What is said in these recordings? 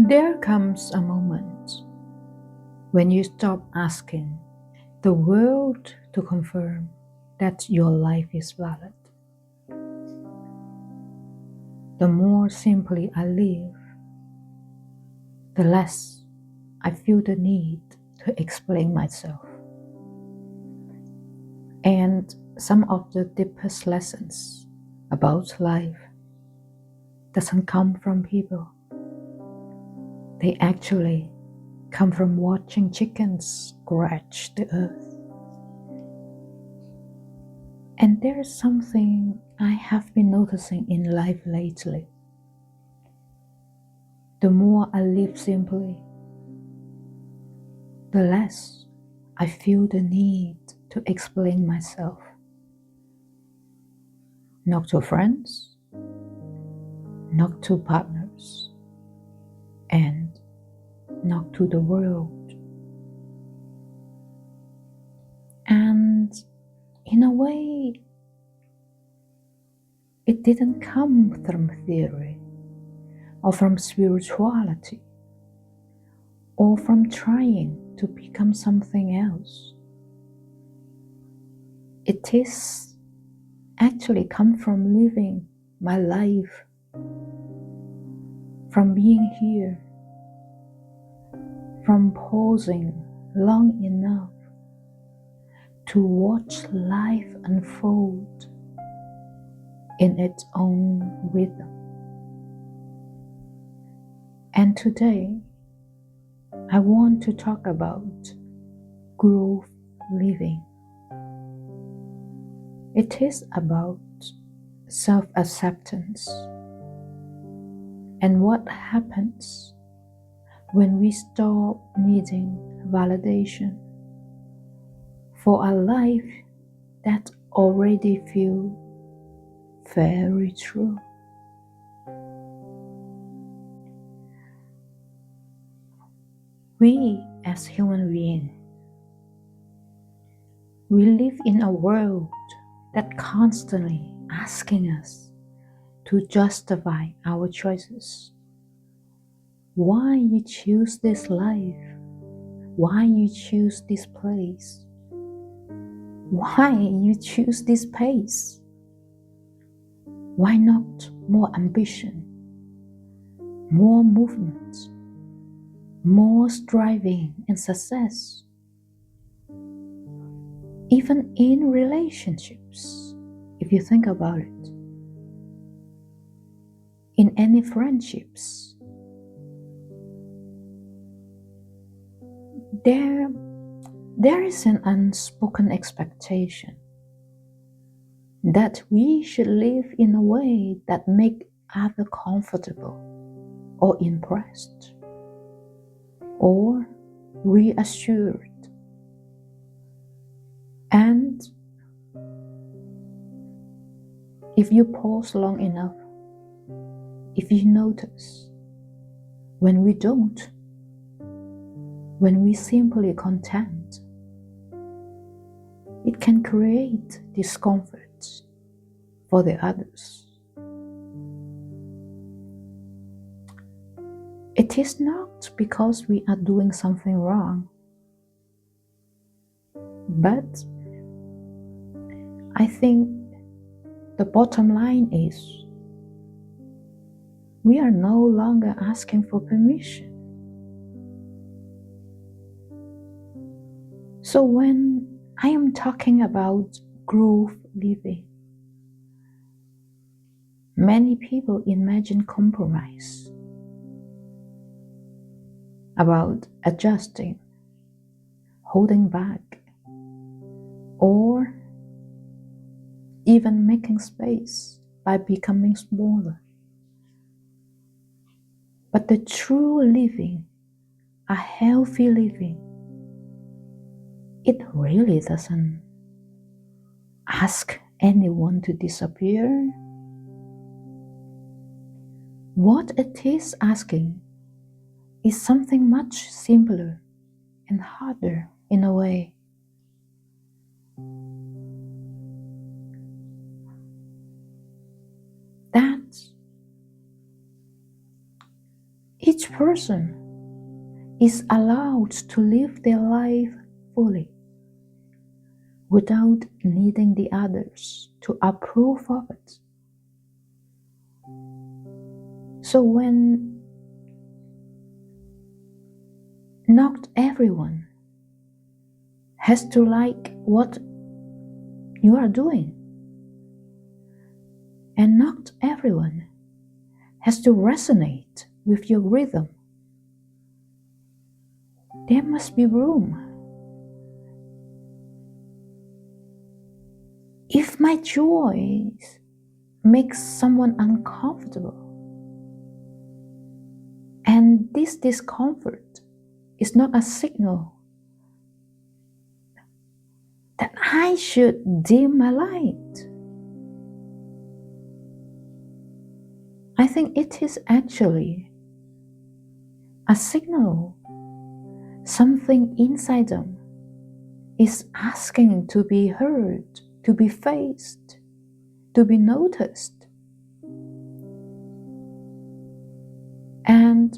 There comes a moment when you stop asking the world to confirm that your life is valid. The more simply I live, the less I feel the need to explain myself. And some of the deepest lessons about life doesn't come from people. They actually come from watching chickens scratch the earth. And there's something I have been noticing in life lately. The more I live simply, the less I feel the need to explain myself. Not to friends, not to partners, and not to the world. And in a way, it didn't come from theory or from spirituality or from trying to become something else. It is actually come from living my life, from being here, from pausing long enough to watch life unfold in its own rhythm. And today, I want to talk about grove living. It is about self-acceptance and what happens when we stop needing validation for a life that already feels very true. We as human beings, we live in a world that constantly asking us to justify our choices. Why you choose this life? Why you choose this place? Why you choose this pace? Why not more ambition, more movement, more striving and success? Even in relationships, if you think about it, in any friendships, there is an unspoken expectation that we should live in a way that make others comfortable or impressed or reassured. And if you pause long enough, if you notice, when we don't, when we simply content, it can create discomfort for the others. It is not because we are doing something wrong, but I think the bottom line is we are no longer asking for permission. So when I am talking about grove living, many people imagine compromise, about adjusting, holding back, or even making space by becoming smaller. But the true living, a healthy living, it really doesn't ask anyone to disappear. What it is asking is something much simpler and harder in a way. That it each person is allowed to live their life fully without needing the others to approve of it. So when not everyone has to like what you are doing, and not everyone has to resonate with your rhythm, there must be room. If my choice makes someone uncomfortable, and this discomfort is not a signal that I should dim my light, I think it is actually a signal something inside them is asking to be heard, to be faced, to be noticed. And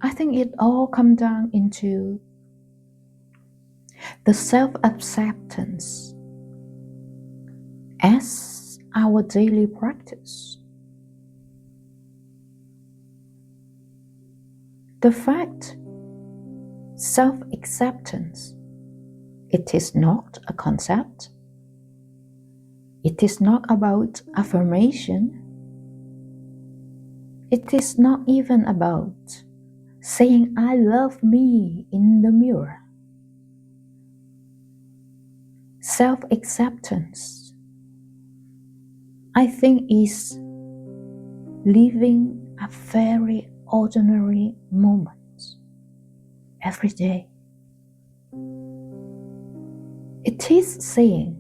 I think it all comes down into the self-acceptance as our daily practice. The fact, self-acceptance, it is not a concept. It is not about affirmation. It is not even about saying I love me in the mirror. Self-acceptance, I think, is living a very ordinary moment every day. It is saying,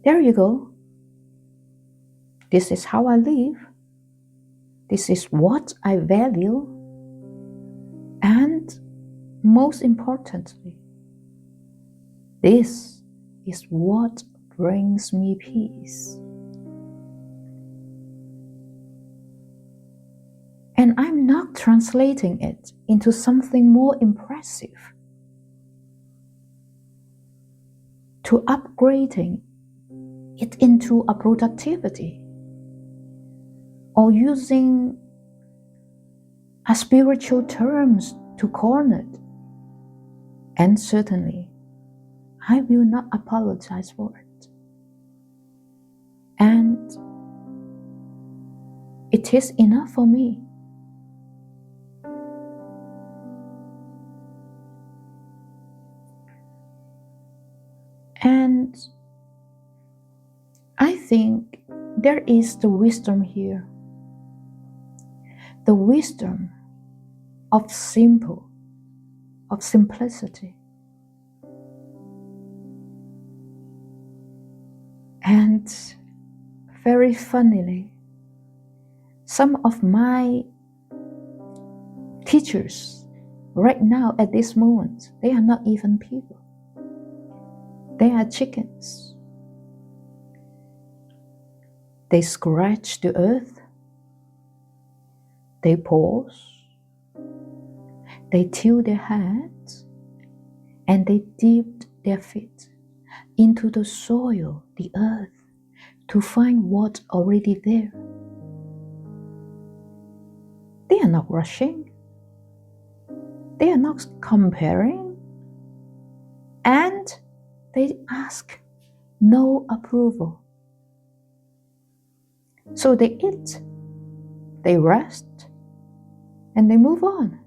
there you go. This is how I live. This is what I value. And most importantly, this is what brings me peace. And I'm not translating it into something more impressive, to upgrading it into a productivity, or using a spiritual terms to corner it. And certainly, I will not apologize for it. And it is enough for me. And I think there is the wisdom here. The wisdom of simplicity. And very funnily, some of my teachers right now at this moment, they are not even people. They are chickens. They scratch the earth. They pause. They tilt their heads. And they dip their feet into the soil, the earth, to find what's already there. They are not rushing. They are not comparing. And they ask no approval. So they eat, they rest, and they move on.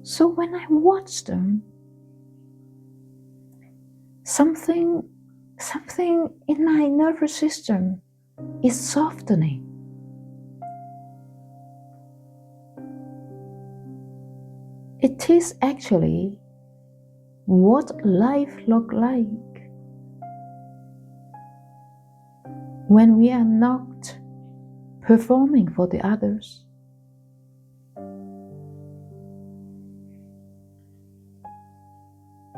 So when I watch them, something in my nervous system is softening. It is actually what life looks like when we are not performing for the others.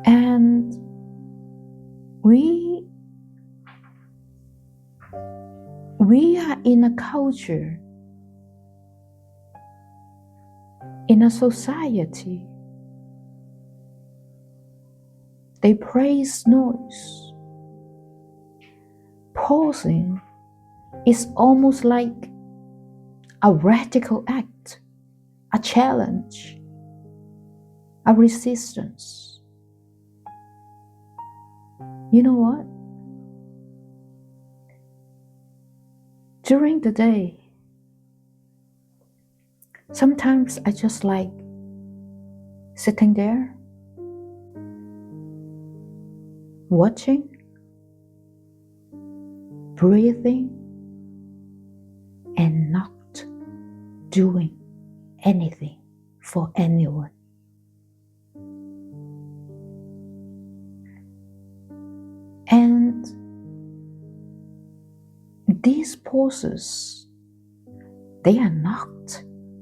And we are in a culture In a society, they praise noise. Pausing is almost like a radical act, a challenge, a resistance. You know what? During the day, sometimes I just like sitting there, watching, breathing, and not doing anything for anyone. And these pauses, they are not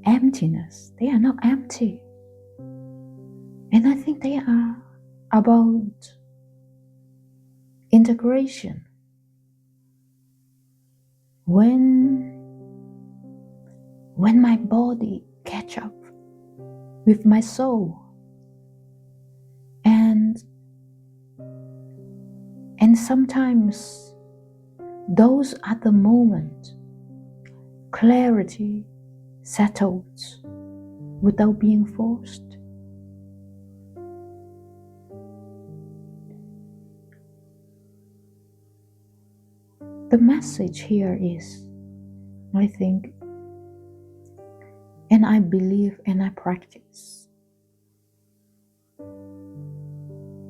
emptiness. They are not empty. And I think they are about integration. When my body catch up with my soul, and sometimes those are the moments clarity settles without being forced. The message here is, I think, and I believe and I practice,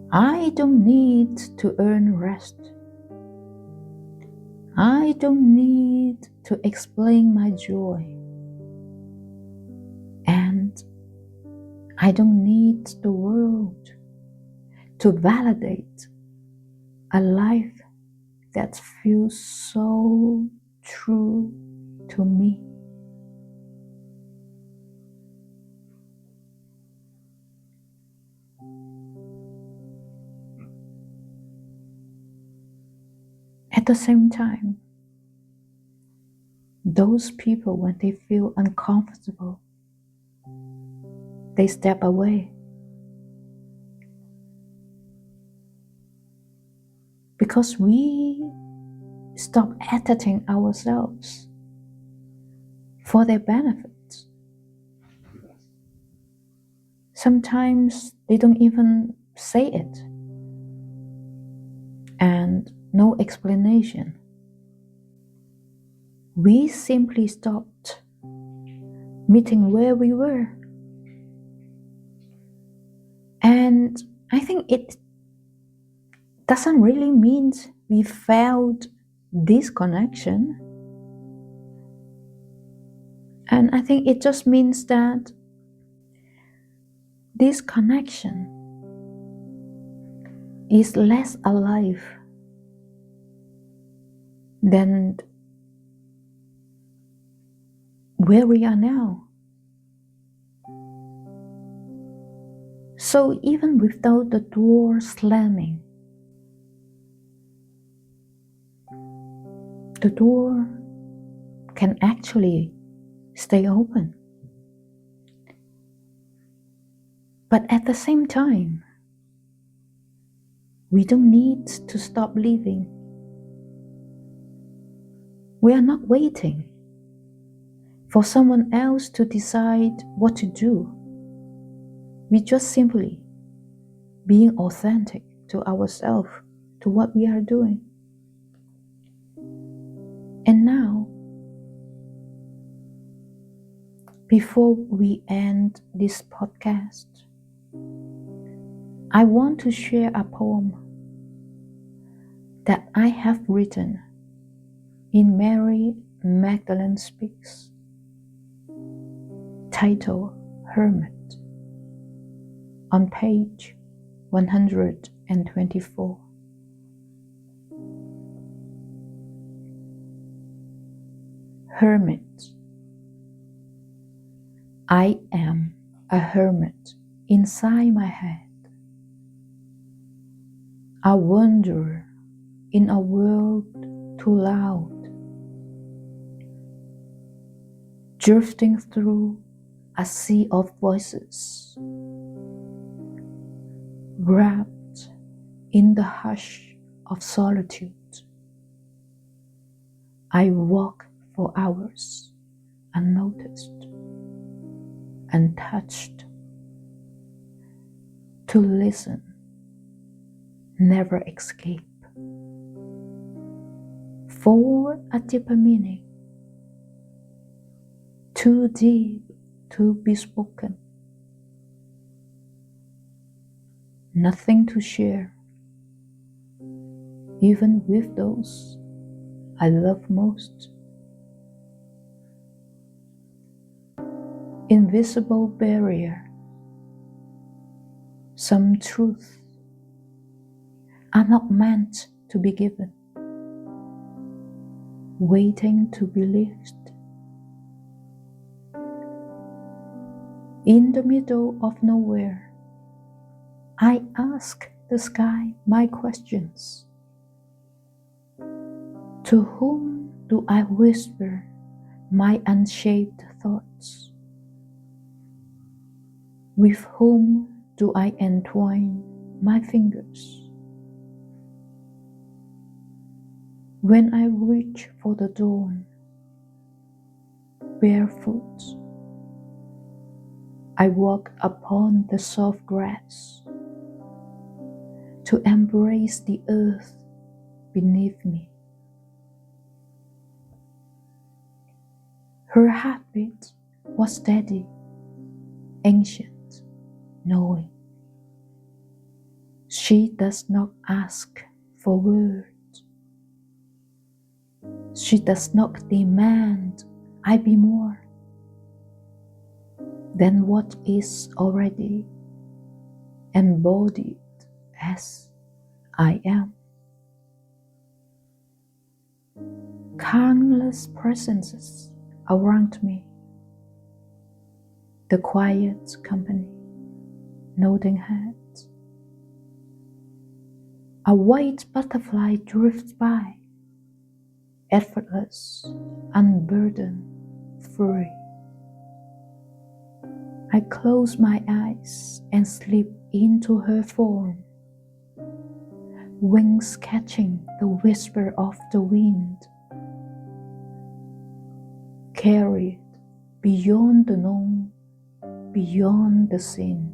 I don't need to earn rest. I don't need to explain my joy. And I don't need the world to validate a life that feels so true to me. At the same time, those people, when they feel uncomfortable, they step away. Because we stop editing ourselves for their benefit. Sometimes they don't even say it. And no explanation. We simply stopped meeting where we were. And I think it doesn't really mean we felt disconnection. And I think it just means that this connection is less alive than where we are now. So even without the door slamming, the door can actually stay open. But at the same time, we don't need to stop living. We are not waiting for someone else to decide what to do. We just simply being authentic to ourselves, to what we are doing. And now, before we end this podcast, I want to share a poem that I have written in Mary Magdalene Speaks, titled Hermit, on page 124. Hermit. I am a hermit inside my head, a wanderer in a world too loud, drifting through a sea of voices, wrapped in the hush of solitude. I walk for hours, unnoticed, untouched, to listen, never escape, for a deeper meaning, too deep to be spoken, nothing to share, even with those I love most. Invisible barrier, some truths are not meant to be given, waiting to be lived. In the middle of nowhere, I ask the sky my questions. To whom do I whisper my unshaped thoughts? With whom do I entwine my fingers? When I reach for the dawn, barefoot, I walk upon the soft grass to embrace the earth beneath me. Her heartbeat was steady, ancient, knowing. She does not ask for words. She does not demand I be more than what is already embodied as I am. Countless presences around me, the quiet company, nodding heads. A white butterfly drifts by, effortless, unburdened, free. I close my eyes and slip into her form, wings catching the whisper of the wind, carried beyond the known, beyond the seen.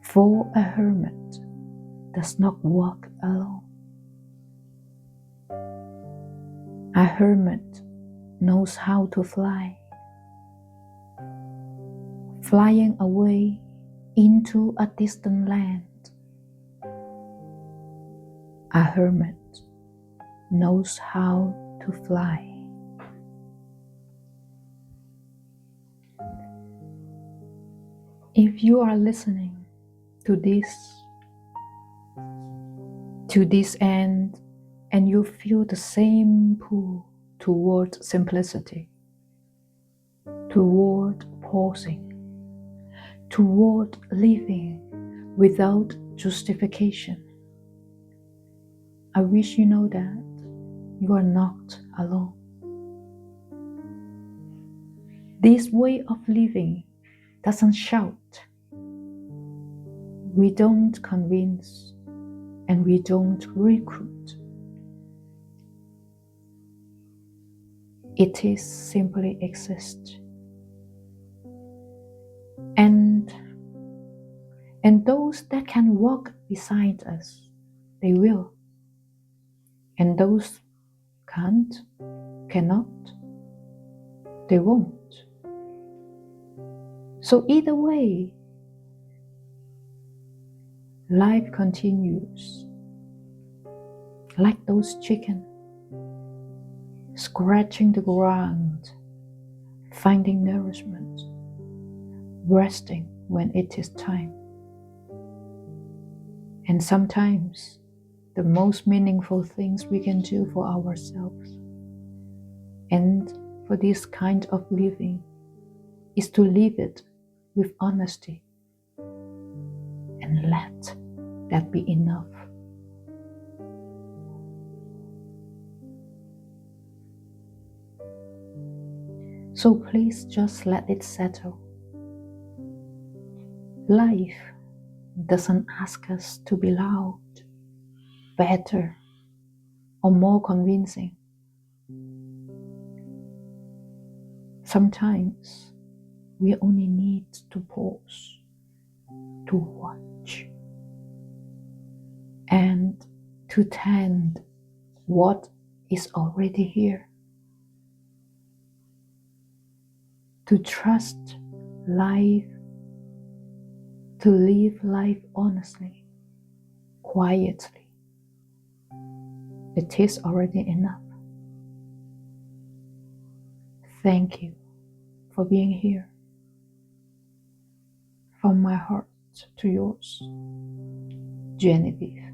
For a hermit does not walk alone. A hermit knows how to fly, flying away into a distant land. A hermit knows how to fly. If you are listening to this end and you feel the same pull toward simplicity, toward pausing, toward living without justification, I wish you know that you are not alone. This way of living doesn't shout. We don't convince and we don't recruit. It is simply exist. And those that can walk beside us, they will. And those can't, cannot, they won't. So either way, life continues. Like those chickens, scratching the ground, finding nourishment, resting when it is time. And sometimes the most meaningful things we can do for ourselves and for this kind of living is to live it with honesty and let that be enough. So please just let it settle. Life doesn't ask us to be loud, better, or more convincing. Sometimes we only need to pause, to watch, and to tend what is already here. To trust life, to live life honestly, quietly. It is already enough. Thank you for being here. From my heart to yours, Genevieve.